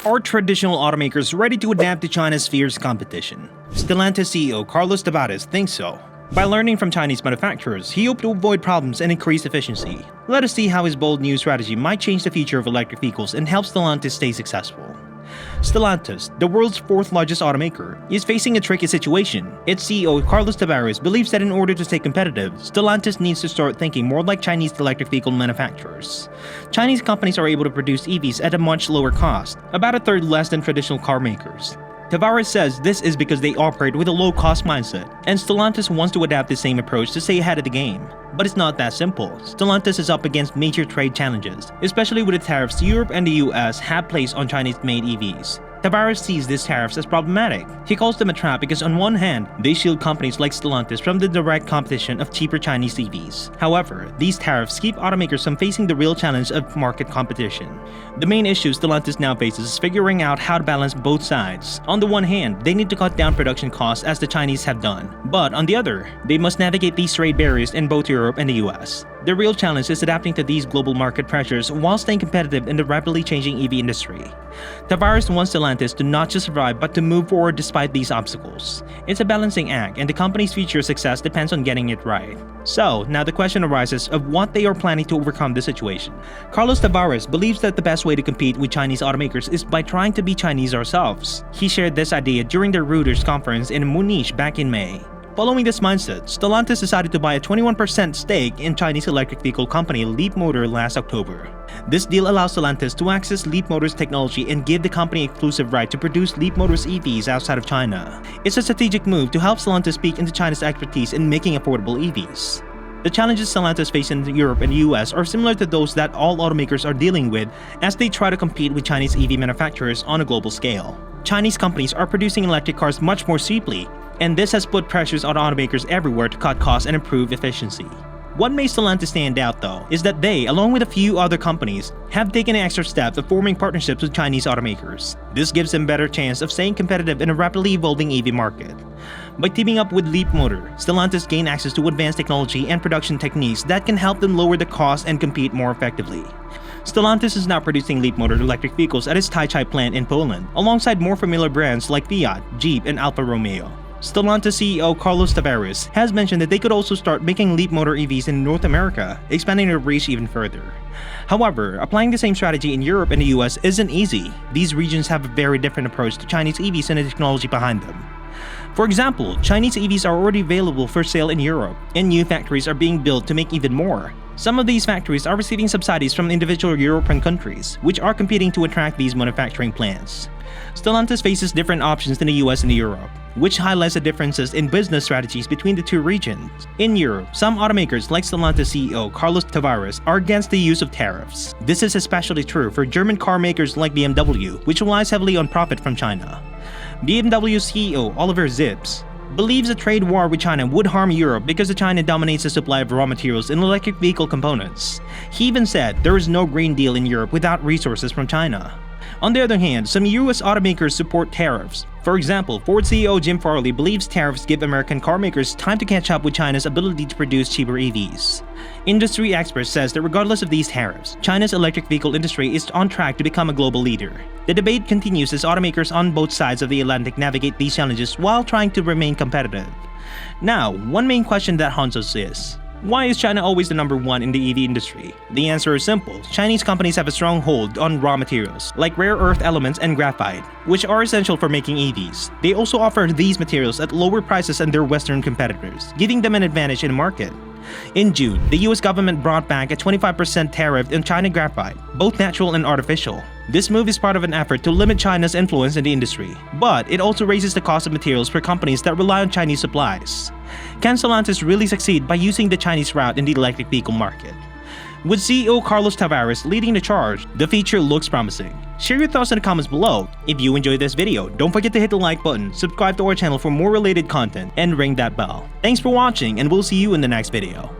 Are traditional automakers ready to adapt to China's fierce competition? Stellantis CEO Carlos Tavares thinks so. By learning from Chinese manufacturers, he hoped to avoid problems and increase efficiency. Let us see how his bold new strategy might change the future of electric vehicles and help Stellantis stay successful. Stellantis, the world's fourth largest automaker, is facing a tricky situation. Its CEO Carlos Tavares believes that in order to stay competitive, Stellantis needs to start thinking more like Chinese electric vehicle manufacturers. Chinese companies are able to produce EVs at a much lower cost, about a third less than traditional car makers. Tavares says this is because they operate with a low-cost mindset, and Stellantis wants to adapt the same approach to stay ahead of the game. But it's not that simple. Stellantis is up against major trade challenges, especially with the tariffs Europe and the US have placed on Chinese-made EVs. Tavares sees these tariffs as problematic. He calls them a trap because on one hand, they shield companies like Stellantis from the direct competition of cheaper Chinese EVs. However, these tariffs keep automakers from facing the real challenge of market competition. The main issue Stellantis now faces is figuring out how to balance both sides. On the one hand, they need to cut down production costs as the Chinese have done. But on the other, they must navigate these trade barriers in both Europe and the US. The real challenge is adapting to these global market pressures while staying competitive in the rapidly changing EV industry. Tavares wants Stellantis to not just survive but to move forward despite these obstacles. It's a balancing act, and the company's future success depends on getting it right. So, now the question arises of what they are planning to overcome the situation. Carlos Tavares believes that the best way to compete with Chinese automakers is by trying to be Chinese ourselves. He shared this idea during the Reuters conference in Munich back in May. Following this mindset, Stellantis decided to buy a 21% stake in Chinese electric vehicle company Leapmotor last October. This deal allows Stellantis to access Leapmotor's technology and give the company exclusive right to produce Leapmotor's EVs outside of China. It's a strategic move to help Stellantis speak into China's expertise in making affordable EVs. The challenges Stellantis face in Europe and the US are similar to those that all automakers are dealing with as they try to compete with Chinese EV manufacturers on a global scale. Chinese companies are producing electric cars much more cheaply, and this has put pressures on automakers everywhere to cut costs and improve efficiency. What makes Stellantis stand out though is that they, along with a few other companies, have taken an extra step of forming partnerships with Chinese automakers. This gives them a better chance of staying competitive in a rapidly evolving EV market. By teaming up with Leapmotor, Stellantis gain access to advanced technology and production techniques that can help them lower the cost and compete more effectively. Stellantis is now producing Leapmotor electric vehicles at its Taichai plant in Poland, alongside more familiar brands like Fiat, Jeep, and Alfa Romeo. Stellantis CEO Carlos Tavares has mentioned that they could also start making Leapmotor EVs in North America, expanding their reach even further. However, applying the same strategy in Europe and the US isn't easy. These regions have a very different approach to Chinese EVs and the technology behind them. For example, Chinese EVs are already available for sale in Europe, and new factories are being built to make even more. Some of these factories are receiving subsidies from individual European countries, which are competing to attract these manufacturing plants. Stellantis faces different options in the US and Europe, which highlights the differences in business strategies between the two regions. In Europe, some automakers like Stellantis CEO Carlos Tavares are against the use of tariffs. This is especially true for German car makers like BMW, which relies heavily on profit from China. BMW CEO Oliver Zipse believes a trade war with China would harm Europe because China dominates the supply of raw materials and electric vehicle components. He even said there is no Green Deal in Europe without resources from China. On the other hand, some US automakers support tariffs. For example, Ford CEO Jim Farley believes tariffs give American car makers time to catch up with China's ability to produce cheaper EVs. Industry experts says that regardless of these tariffs, China's electric vehicle industry is on track to become a global leader. The debate continues as automakers on both sides of the Atlantic navigate these challenges while trying to remain competitive. Now, one main question that haunts us is, why is China always the number one in the EV industry? The answer is simple. Chinese companies have a strong hold on raw materials, like rare earth elements and graphite, which are essential for making EVs. They also offer these materials at lower prices than their Western competitors, giving them an advantage in the market. In June, the US government brought back a 25% tariff on China graphite, both natural and artificial. This move is part of an effort to limit China's influence in the industry, but it also raises the cost of materials for companies that rely on Chinese supplies. Can Stellantis really succeed by using the Chinese route in the electric vehicle market? With CEO Carlos Tavares leading the charge, the future looks promising. Share your thoughts in the comments below. If you enjoyed this video, don't forget to hit the like button, subscribe to our channel for more related content, and ring that bell. Thanks for watching, and we'll see you in the next video.